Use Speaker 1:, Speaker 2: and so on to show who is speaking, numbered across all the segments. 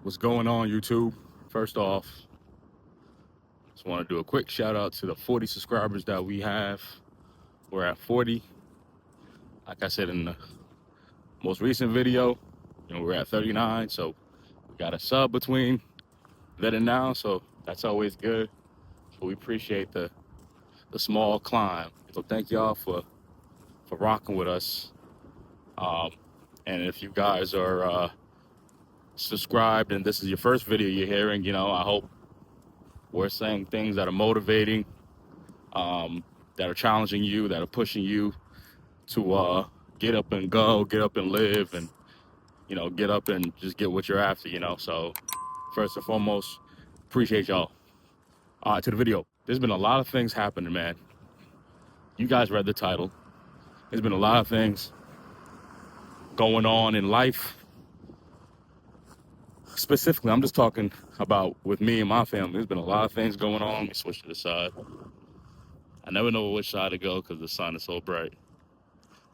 Speaker 1: What's going on, YouTube? First off, just want to do a quick shout out to the 40 subscribers that we have. We're at 40. Like I said in the most recent video, we're at 39. So we got a sub between then and now. So that's always good. So we appreciate the small climb. So thank y'all for rocking with us. And if you guys are subscribed and this is your first video you're hearing, I hope we're saying things that are motivating, that are challenging you, that are pushing you to get up and go, get up and live, and get up and just get what you're after. So first and foremost, appreciate y'all. All right, to the video. There's been a lot of things happening, man. You guys read the title. There's been a lot of things going on in life. Specifically, I'm just talking about with me and my family. There's been a lot of things going on. Let me switch to the side. I never know which side to go because the sun is so bright.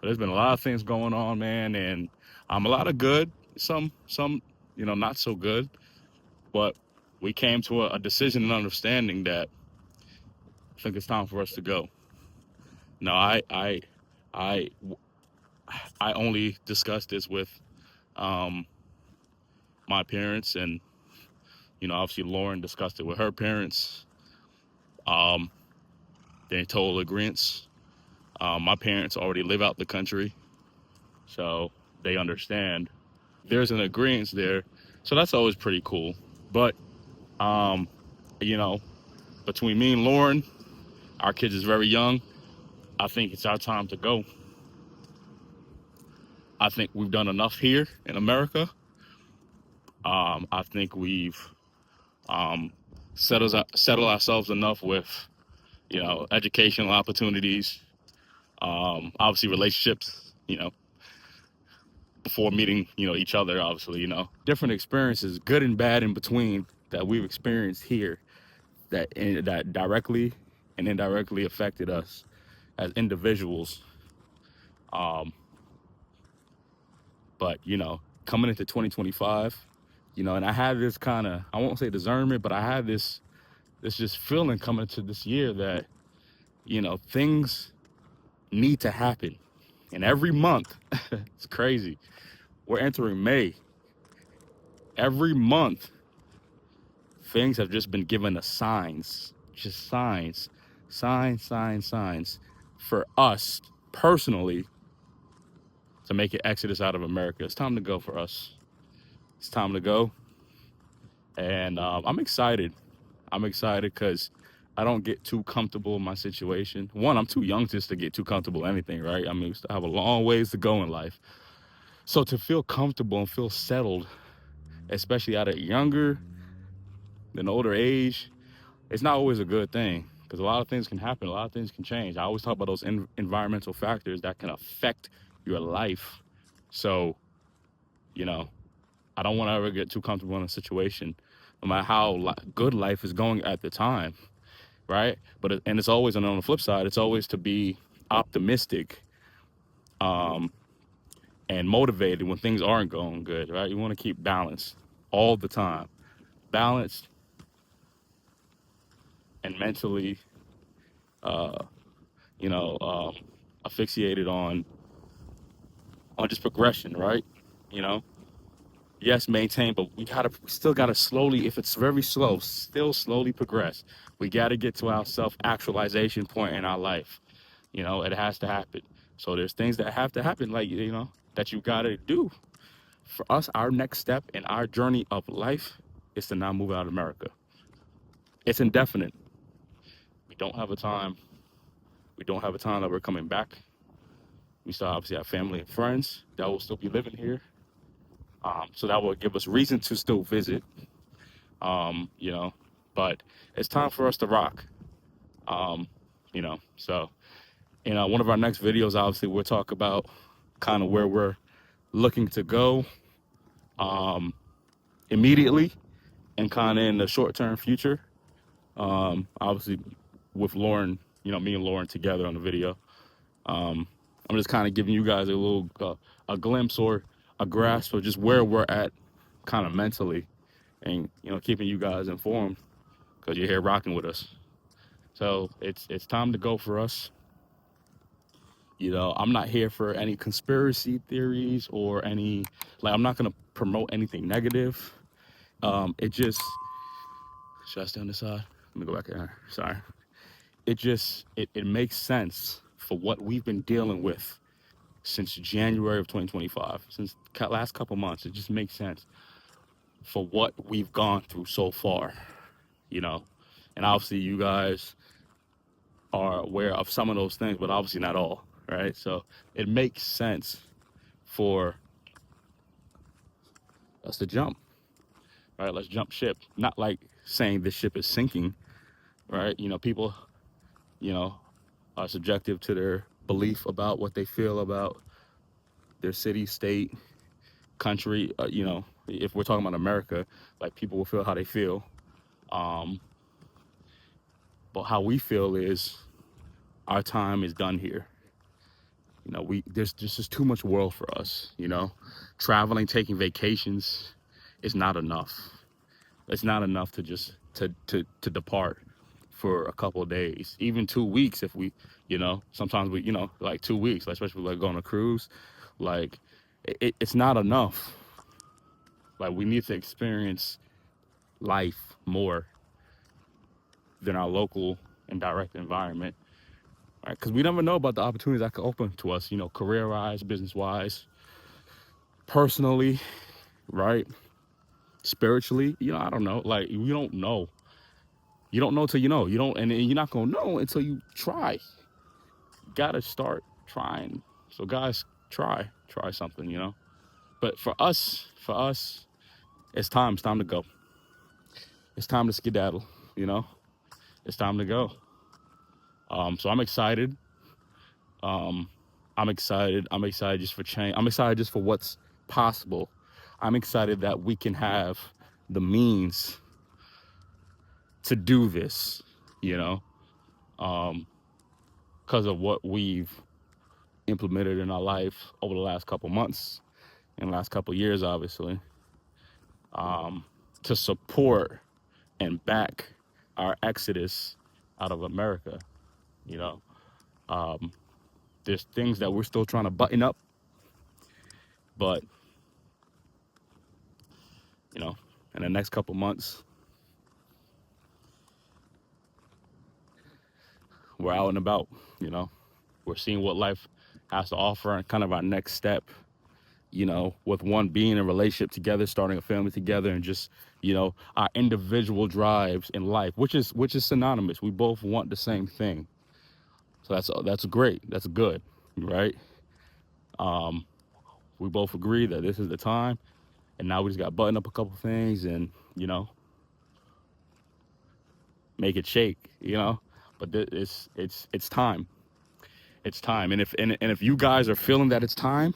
Speaker 1: But there's been a lot of things going on, man, and a lot of good, some not so good. But we came to a decision and understanding that I think it's time for us to go. Now, I only discussed this with my parents, and obviously Lauren discussed it with her parents. They're in total agreement. My parents already live out the country, so they understand. There's an agreement there, so that's always pretty cool. But between me and Lauren, our kids is very young. I think it's our time to go. I think we've done enough here in America. I think we've settled ourselves enough with, educational opportunities, obviously relationships, before meeting, each other, obviously, different experiences, good and bad in between that we've experienced here that directly and indirectly affected us as individuals. But coming into 2025, and I had this kind of, I won't say discernment, but I had this just feeling coming into this year that things need to happen. And every month, it's crazy, we're entering May. Every month, things have just been given us signs, just signs for us personally to make an exodus out of America. It's time to go for us. It's time to go. And I'm excited. I'm excited because I don't get too comfortable in my situation. One, I'm too young just to get too comfortable in anything, right? I mean, we still have a long ways to go in life. So to feel comfortable and feel settled, especially at a younger than older age, it's not always a good thing because a lot of things can happen. A lot of things can change. I always talk about those environmental factors that can affect your life. So, I don't want to ever get too comfortable in a situation, no matter how good life is going at the time, right? But and it's always, and on the flip side, it's always to be optimistic and motivated when things aren't going good, right? You want to keep balance all the time, balanced and mentally, asphyxiated on just progression, right? Yes, maintain, but we still gotta slowly, if it's very slow, still slowly progress. We gotta get to our self-actualization point in our life. It has to happen. So there's things that have to happen, like, that you gotta do. For us, our next step in our journey of life is to not move out of America. It's indefinite. We don't have a time. We don't have a time that we're coming back. We still obviously have family and friends that will still be living here. So that will give us reason to still visit, but it's time for us to rock, so, one of our next videos, obviously, we'll talk about kind of where we're looking to go immediately and kind of in the short-term future, obviously with Lauren, me and Lauren together on the video. I'm just kind of giving you guys a little a glimpse or a grasp of just where we're at kind of mentally, and keeping you guys informed because you're here rocking with us. So it's time to go for us. I'm not here for any conspiracy theories or any, like, I'm not gonna promote anything negative. It just, should I stay on this side? Let me go back there. Sorry. It makes sense for what we've been dealing with since January of 2025, since the last couple months. It just makes sense for what we've gone through so far, and obviously you guys are aware of some of those things, but obviously not all, right? So it makes sense for us to jump, right? Let's jump ship. Not like saying this ship is sinking, right? People, are subjective to their belief about what they feel about their city, state, country. If we're talking about America, like, people will feel how they feel. But how we feel is our time is done here. There's just too much world for us. Traveling, taking vacations is not enough. It's not enough to just to depart for a couple of days, even 2 weeks. If we, sometimes we, like 2 weeks, like, especially like going on a cruise, like it's not enough. Like, we need to experience life more than our local and direct environment, right? Because we never know about the opportunities that could open to us, career-wise, business-wise, personally, right? Spiritually, I don't know. Like, you don't know. You don't know till you know. You don't, and you're not gonna know until you try. You gotta start trying. So guys, try something. But for us, it's time to go. It's time to skedaddle. It's time to go. So I'm excited. I'm excited just for change. I'm excited just for what's possible. I'm excited that we can have the means to do this, because of what we've implemented in our life over the last couple months and last couple years, obviously, to support and back our exodus out of America. There's things that we're still trying to button up, but in the next couple months, we're out and about. We're seeing what life has to offer, and kind of our next step, with one being in a relationship together, starting a family together, and just, our individual drives in life, which is synonymous. We both want the same thing. So that's great. That's good, right? We both agree that this is the time, and now we just got to button up a couple things and, make it shake, but it's time. It's time. And if you guys are feeling that it's time,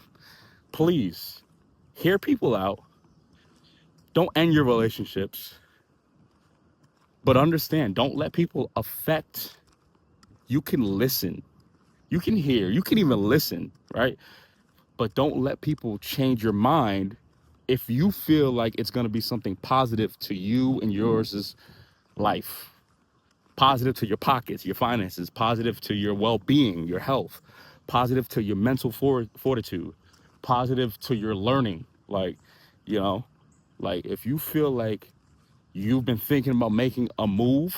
Speaker 1: please hear people out. Don't end your relationships, but understand, don't let people affect. You can listen, you can hear, you can even listen, right? But don't let people change your mind if you feel like it's going to be something positive to you and yours' life, positive to your pockets, your finances, positive to your well-being, your health, positive to your mental fortitude, positive to your learning. Like, like, if you feel like you've been thinking about making a move,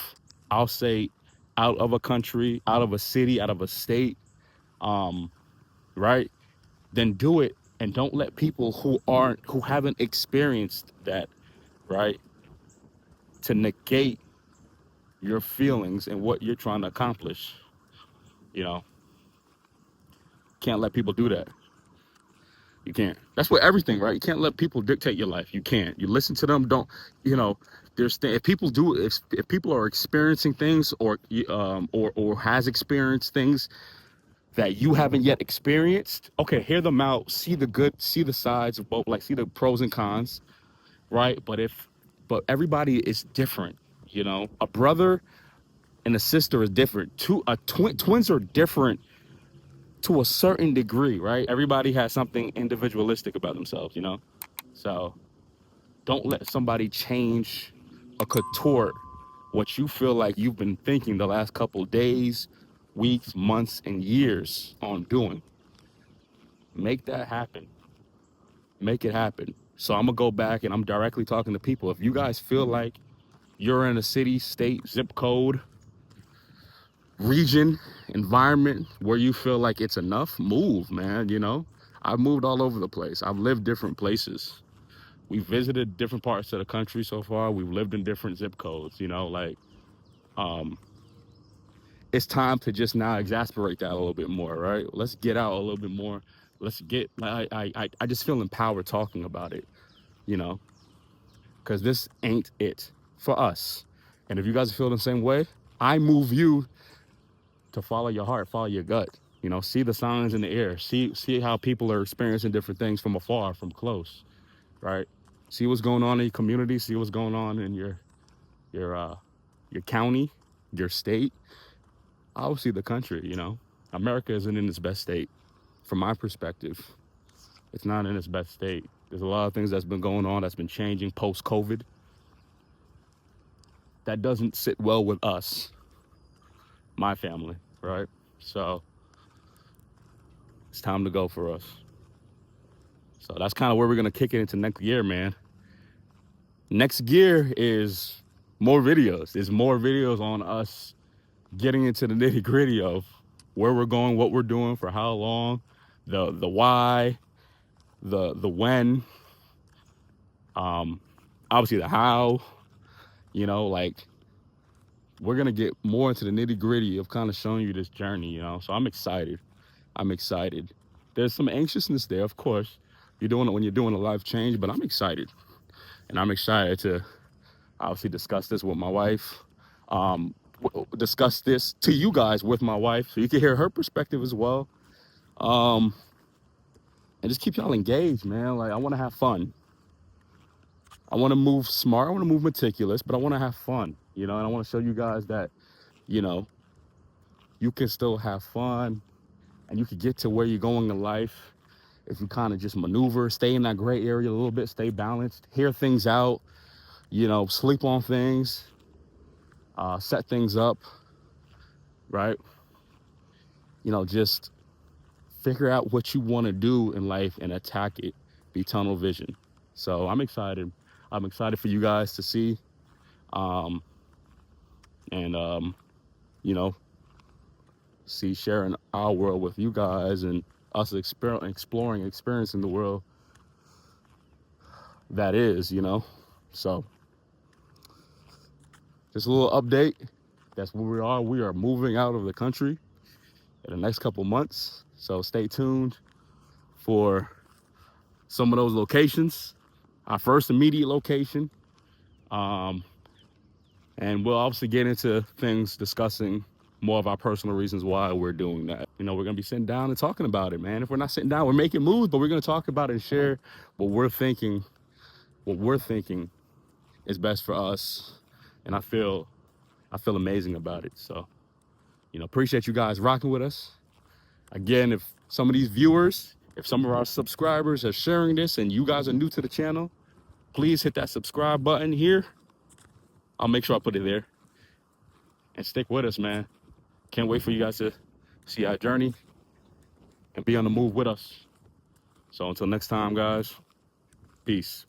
Speaker 1: I'll say, out of a country, out of a city, out of a state, right? Then do it, and don't let people who haven't experienced that, right, to negate your feelings and what you're trying to accomplish. Can't let people do that. You can't. That's what everything, right? You can't let people dictate your life. You can't. You listen to them. Don't, if people do, if people are experiencing things or has experienced things that you haven't yet experienced, okay, hear them out, see the good, see the sides of both, like, see the pros and cons, right? But everybody is different. A brother and a sister is different. Twins are different to a certain degree, right? Everybody has something individualistic about themselves, So Don't let somebody change or contort what you feel like you've been thinking the last couple of days, weeks, months, and years on doing. Make that happen. Make it happen. So I'm gonna go back and I'm directly talking to people. If you guys feel like you're in a city, state, zip code, region, environment where you feel like it's enough, move, man. You know, I've moved all over the place. I've lived different places. We've visited different parts of the country so far. We've lived in different zip codes, you know, like um it's time to just now exasperate that a little bit more, right? Let's get out a little bit more. Let's get I just feel empowered talking about it, you know, because this ain't it for us. And if you guys feel the same way, I move you to follow your heart, follow your gut. You know, see the signs in the air, see how people are experiencing different things from afar, from close, right? See what's going on in your community, see what's going on in your uh your county, your state, obviously the country, you know. America isn't in its best state. From my perspective, it's not in its best state. There's a lot of things that's been going on that's been changing post-COVID that doesn't sit well with us, my family, right? So it's time to go for us. So that's kind of where we're gonna kick it into next year, man. Next gear is more videos. There's more videos on us getting into the nitty gritty of where we're going, what we're doing, for how long, the why, the when, obviously the how, you know, like we're gonna get more into the nitty gritty of kind of showing you this journey, you know. So I'm excited. I'm excited. There's some anxiousness there, of course. You're doing it when you're doing a life change, but I'm excited. And I'm excited to obviously discuss this with my wife. Discuss this to you guys with my wife so you can hear her perspective as well. And just keep y'all engaged, man. Like, I want to have fun. I want to move smart. I want to move meticulous, but I want to have fun, you know, and I want to show you guys that, you know, you can still have fun and you can get to where you're going in life if you kind of just maneuver, stay in that gray area a little bit, stay balanced, hear things out, you know, sleep on things, set things up, right? You know, just figure out what you want to do in life and attack it. Be tunnel vision. So I'm excited. I'm excited for you guys to see. Um, and, you know, see sharing our world with you guys and us exploring, experiencing the world that is, you know. So just a little update. That's where we are. We are moving out of the country in the next couple months. So stay tuned for some of those locations. Our first immediate location. And we'll obviously get into things discussing more of our personal reasons why we're doing that. You know, we're gonna be sitting down and talking about it, man. If we're not sitting down, we're making moves, but we're gonna talk about it and share what we're thinking is best for us. And I feel amazing about it. So, you know, appreciate you guys rocking with us. Again, if some of these viewers, if some of our subscribers are sharing this and you guys are new to the channel, please hit that subscribe button here. I'll make sure I put it there. And stick with us, man. Can't wait for you guys to see our journey and be on the move with us. So until next time, guys, peace.